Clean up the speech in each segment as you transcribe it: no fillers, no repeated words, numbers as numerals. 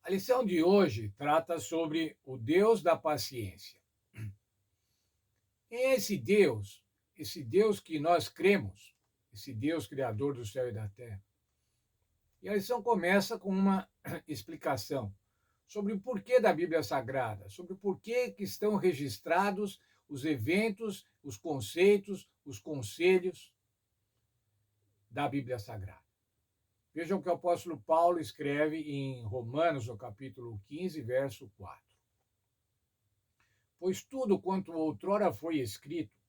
A lição de hoje trata sobre o Deus da paciência. Quem é esse Deus? Esse Deus que nós cremos, esse Deus criador do céu e da terra. E a lição começa com uma explicação sobre o porquê da Bíblia Sagrada, sobre o porquê que estão registrados os eventos, os conceitos, os conselhos da Bíblia Sagrada. Vejam o que o apóstolo Paulo escreve em Romanos, no capítulo 15, verso 4. Pois tudo quanto outrora foi escrito,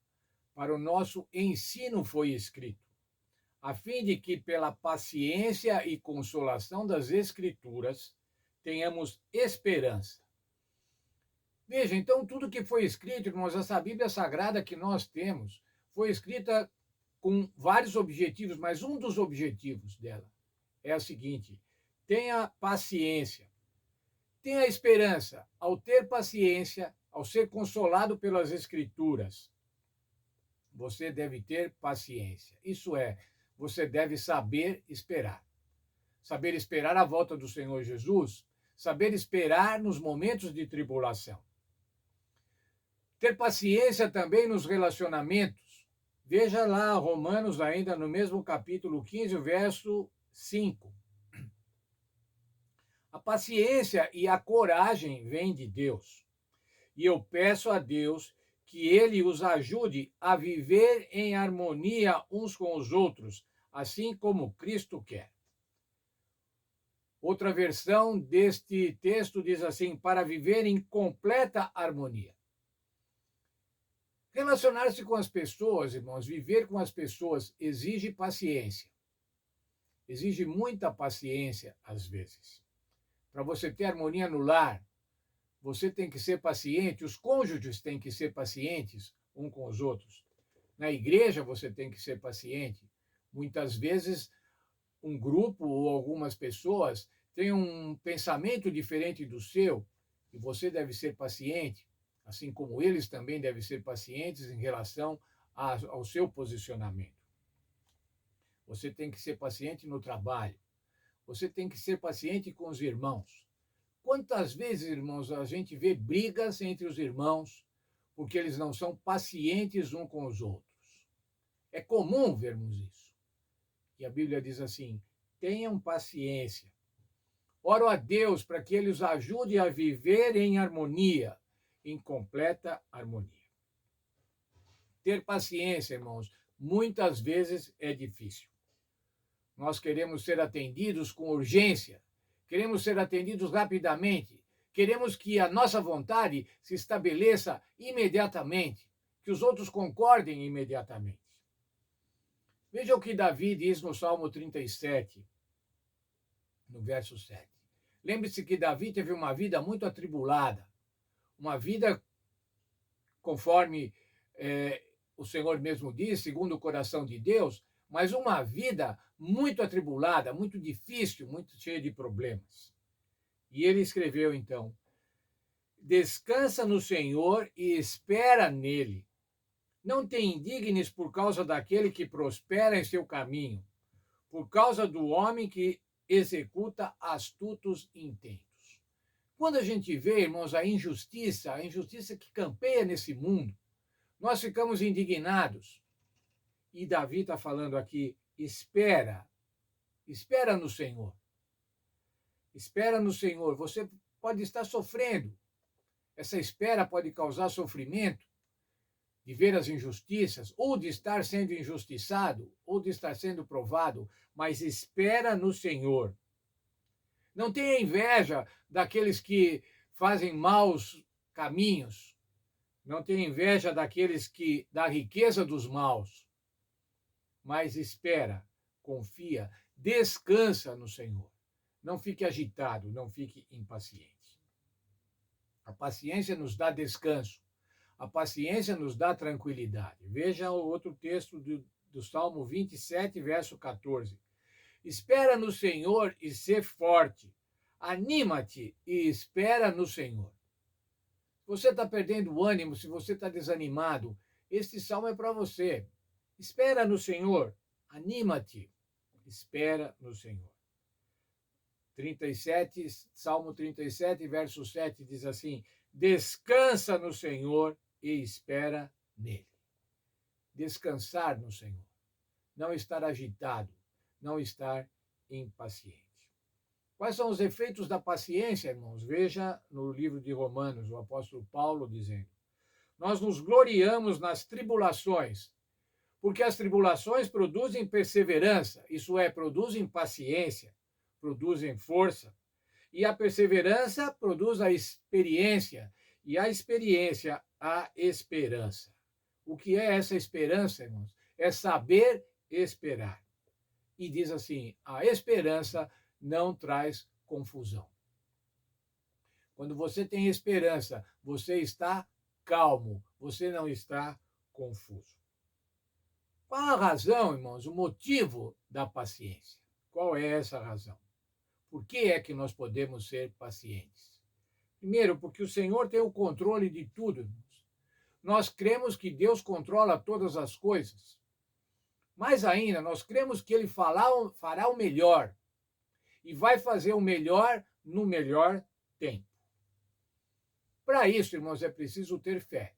para o nosso ensino foi escrito, a fim de que, pela paciência e consolação das Escrituras, tenhamos esperança. Veja, então, tudo que foi escrito, irmãos, essa Bíblia Sagrada que nós temos, foi escrita com vários objetivos, mas um dos objetivos dela é o seguinte: tenha paciência, tenha esperança. Ao ter paciência, ao ser consolado pelas Escrituras, você deve ter paciência. Isso é, você deve saber esperar. Saber esperar a volta do Senhor Jesus, saber esperar nos momentos de tribulação. Ter paciência também nos relacionamentos. Veja lá Romanos, ainda no mesmo capítulo 15, verso 5. A paciência e a coragem vêm de Deus. E eu peço a Deus que ele os ajude a viver em harmonia uns com os outros, assim como Cristo quer. Outra versão deste texto diz assim: para viver em completa harmonia. Relacionar-se com as pessoas, irmãos, viver com as pessoas exige paciência. Exige muita paciência, às vezes. Para você ter harmonia no lar, você tem que ser paciente, os cônjuges têm que ser pacientes um com os outros. Na igreja, você tem que ser paciente. Muitas vezes, um grupo ou algumas pessoas têm um pensamento diferente do seu e você deve ser paciente, assim como eles também devem ser pacientes em relação ao seu posicionamento. Você tem que ser paciente no trabalho. Você tem que ser paciente com os irmãos. Quantas vezes, irmãos, a gente vê brigas entre os irmãos porque eles não são pacientes uns com os outros? É comum vermos isso. E a Bíblia diz assim: tenham paciência. Oro a Deus para que ele os ajude a viver em harmonia, em completa harmonia. Ter paciência, irmãos, muitas vezes é difícil. Nós queremos ser atendidos com urgência, queremos ser atendidos rapidamente, queremos que a nossa vontade se estabeleça imediatamente, que os outros concordem imediatamente. Veja o que Davi diz no Salmo 37, no verso 7. Lembre-se que Davi teve uma vida muito atribulada, uma vida, conforme o Senhor mesmo diz, segundo o coração de Deus, mas uma vida muito atribulada, muito difícil, muito cheia de problemas. E ele escreveu então: descansa no Senhor e espera nele. Não te indignes por causa daquele que prospera em seu caminho, por causa do homem que executa astutos intentos. Quando a gente vê, irmãos, a injustiça que campeia nesse mundo, nós ficamos indignados. E Davi está falando aqui: espera no Senhor. Espera no Senhor. Você pode estar sofrendo. Essa espera pode causar sofrimento de ver as injustiças, ou de estar sendo injustiçado, ou de estar sendo provado, mas espera no Senhor. Não tenha inveja daqueles que fazem maus caminhos. Não tenha inveja daqueles que da riqueza dos maus. Mas espera, confia, descansa no Senhor. Não fique agitado, não fique impaciente. A paciência nos dá descanso. A paciência nos dá tranquilidade. Veja o outro texto do Salmo 27, verso 14. Espera no Senhor e sê forte. Anima-te e espera no Senhor. Se você está perdendo o ânimo, se você está desanimado, este salmo é para você. Espera no Senhor. Anima-te. Espera no Senhor. 37, Salmo 37, verso 7 diz assim: descansa no Senhor e espera nele. Descansar no Senhor. Não estar agitado, não estar impaciente. Quais são os efeitos da paciência, irmãos? Veja no livro de Romanos, o apóstolo Paulo dizendo: nós nos gloriamos nas tribulações, porque as tribulações produzem perseverança, isso é, produzem paciência, produzem força, e a perseverança produz a experiência, e a experiência a esperança. O que é essa esperança, irmãos? É saber esperar. E diz assim: a esperança não traz confusão. Quando você tem esperança, você está calmo, você não está confuso. Qual a razão, irmãos, o motivo da paciência? Qual é essa razão? Por que é que nós podemos ser pacientes? Primeiro, porque o Senhor tem o controle de tudo, irmãos. Nós cremos que Deus controla todas as coisas. Mais ainda, nós cremos que Ele fará o melhor e vai fazer o melhor no melhor tempo. Para isso, irmãos, é preciso ter fé.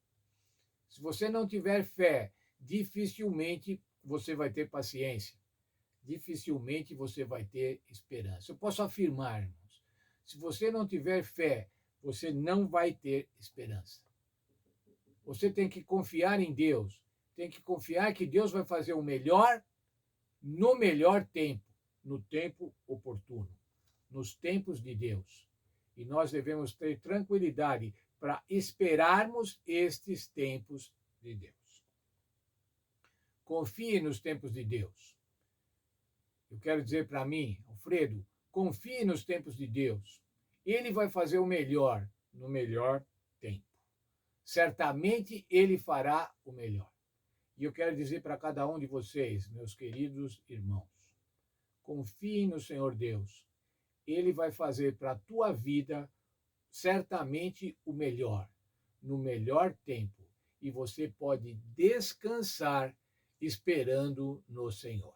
Se você não tiver fé, dificilmente você vai ter paciência. Dificilmente você vai ter esperança. Eu posso afirmar, irmãos, se você não tiver fé, você não vai ter esperança. Você tem que confiar em Deus, tem que confiar que Deus vai fazer o melhor no melhor tempo, no tempo oportuno, nos tempos de Deus. E nós devemos ter tranquilidade para esperarmos estes tempos de Deus. Confie nos tempos de Deus. Eu quero dizer para mim, Alfredo, confie nos tempos de Deus. Ele vai fazer o melhor no melhor tempo. Certamente Ele fará o melhor. E eu quero dizer para cada um de vocês, meus queridos irmãos, confie no Senhor Deus. Ele vai fazer para a tua vida certamente o melhor, no melhor tempo. E você pode descansar esperando no Senhor.